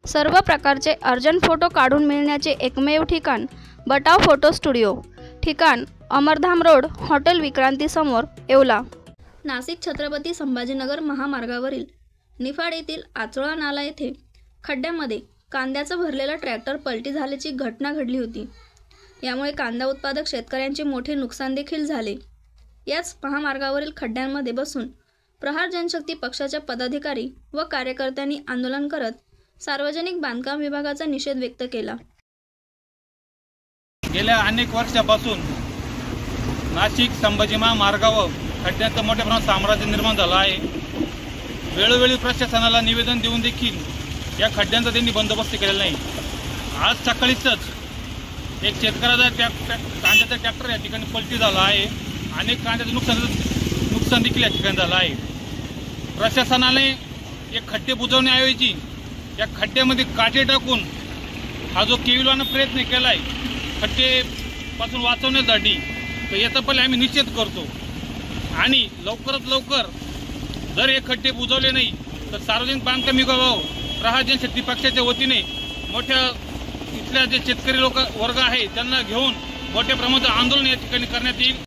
सर्व प्रकारचे urgent photo काढून मिळण्याचे एकमेव ठिकाण बटाव फोटो स्टुडिओ। ठिकाण अमरधाम रोड, हॉटेल विक्रांती समोर, येवला। नाशिक छत्रपती संभाजीनगर महामार्गावरील निफाड येथील आचोळा नाला येथे खड्ड्यामध्ये कांद्याचा भरलेला ट्रॅक्टर पलटी झाल्याची घटना घडली होती। यामुळे कांदा उत्पादक शेतकऱ्यांचे मोठे नुकसान देखील झाले। याच महामार्गावरील खड्ड्यांमध्ये बसून प्रहार जनशक्ती पक्षाच्या पदाधिकारी व कार्यकर्त्यांनी आंदोलन करत सार्वजनिक बांधकाम विभागाचा निषेध व्यक्त केला। गेल्या अनेक वर्षापासून नाशिक संभाजी महामार्गावर खड्ड्यांचं मोठ्या प्रमाणात साम्राज्य निर्माण झालं आहे। वेळोवेळी प्रशासनाला निवेदन देऊन देखील या खड्ड्यांचा त्यांनी बंदोबस्त केलेला नाही। आज सकाळीच एक शेतकऱ्याचा कांद्याचा ट्रॅक्टर या ठिकाणी पलटी झाला आहे। अनेक कांद्याचं नुकसान देखील या ठिकाणी झालं आहे। प्रशासनाने एक खड्डे बुजवण्याऐवजी या खड्ड्यामध्ये काटे टाकून हा जो केविलवाना प्रयत्न केला आहे खड्डेपासून वाचवण्यासाठी, तर याचा पहिले आम्ही निषेध करतो। आणि लवकरात लवकर जर हे खड्डे बुजवले नाही तर सार्वजनिक बांधकाम विभाग प्रहार जनशक्ती पक्षाच्या वतीने मोठ्या इथल्या जे शेतकरी वर्ग आहे त्यांना घेऊन मोठ्या प्रमाणात आंदोलन या ठिकाणी करण्यात येईल।